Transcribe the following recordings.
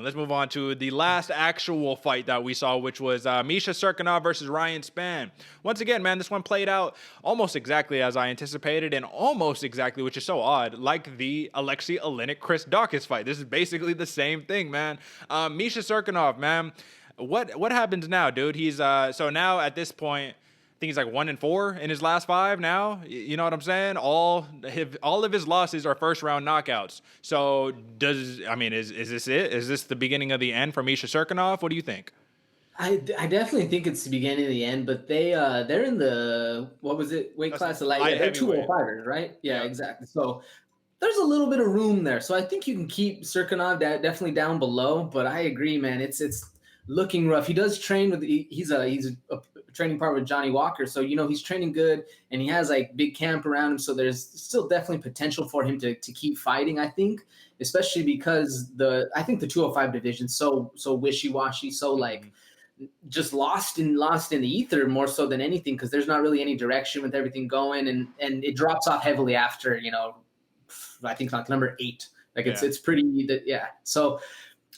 Let's move on to the last actual fight that we saw, which was Misha Cirkunov versus Ryan Spann. Once again, man, this one played out almost exactly as I anticipated, and almost exactly, which is so odd, like the Alexei Oleinik-Chris Daukaus fight. This is basically the same thing, man. Misha Cirkunov, man, what happens now, dude? He's so now at this point, think he's like 1-4 in his last 5 now. You know what I'm saying? All of his losses are first round knockouts. So is this it? Is this the beginning of the end for Misha Cirkunov? What do you think? I definitely think it's the beginning of the end, but they're in the, what was it, weight That's class of light? Yeah, light they're heavyweight. 205ers, right? Yeah, Yep. exactly. So there's a little bit of room there. So I think you can keep Serkinov definitely down below, but I agree, man. It's looking rough. He does train with he's a training partner with Johnny Walker, so he's training good, and he has like big camp around him. So there's still definitely potential for him to keep fighting. I think, especially because I think the 205 division so wishy washy, so like just lost in the ether more so than anything, because there's not really any direction with everything going, and it drops off heavily after I think like number 8. Like Yeah. it's pretty that yeah. So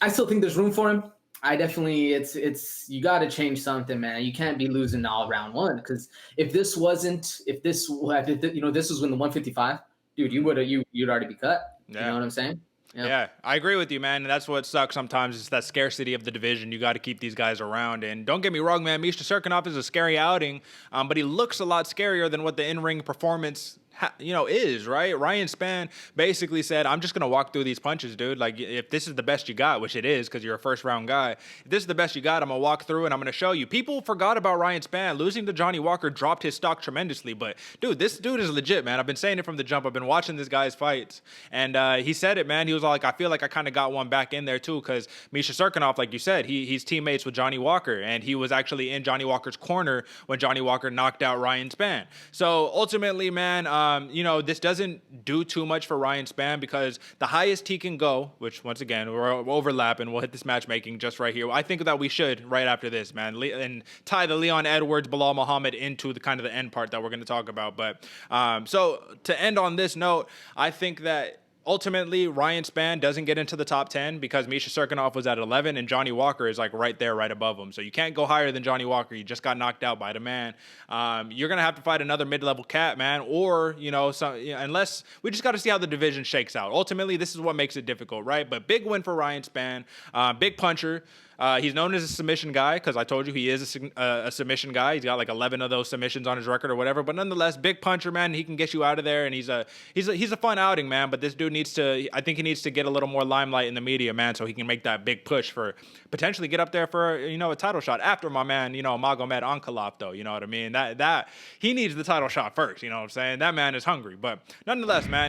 I still think there's room for him. I definitely it's you got to change something, man. You can't be losing all round 1, because if this was when the 155, dude, you'd already be cut. You Yeah. know what I'm saying? Yeah, I agree with you, man. And that's what sucks sometimes is that scarcity of the division. You got to keep these guys around. And don't get me wrong, man. Misha Cirkunov is a scary outing, but he looks a lot scarier than what the in-ring performance is, right? Ryan Spann basically said, I'm just going to walk through these punches, dude. Like, if this is the best you got, which it is because you're a first-round guy, if this is the best you got, I'm going to walk through and I'm going to show you. People forgot about Ryan Spann. Losing to Johnny Walker dropped his stock tremendously. But, dude, this dude is legit, man. I've been saying it from the jump. I've been watching this guy's fights. And he said it, man. He was all like, I feel like I kind of got one back in there, too, because Misha Cirkunov, like you said, he's teammates with Johnny Walker. And he was actually in Johnny Walker's corner when Johnny Walker knocked out Ryan Spann. So, ultimately, man, this doesn't do too much for Ryan Spann, because the highest he can go, which once again we're overlapping, we'll hit this matchmaking just right here. I think that we should right after this, man, and tie the Leon Edwards, Bilal Muhammad into the kind of the end part that we're going to talk about. But so to end on this note, I think that ultimately Ryan Spann doesn't get into the top 10 because Misha Cirkunov was at 11 and Johnny Walker is like right there, right above him. So you can't go higher than Johnny Walker. You just got knocked out by the man. You're going to have to fight another mid-level cat, man, or, unless we just got to see how the division shakes out. Ultimately, this is what makes it difficult, right? But big win for Ryan Spann, big puncher. He's known as a submission guy because I told you he is a submission guy. He's got like 11 of those submissions on his record or whatever. But nonetheless, big puncher, man. He can get you out of there, and he's a fun outing, man. But this dude I think he needs to get a little more limelight in the media, man, so he can make that big push for potentially get up there for a title shot after my man, Magomed Ankalaev, though. You know what I mean? That he needs the title shot first. You know what I'm saying? That man is hungry. But nonetheless, man.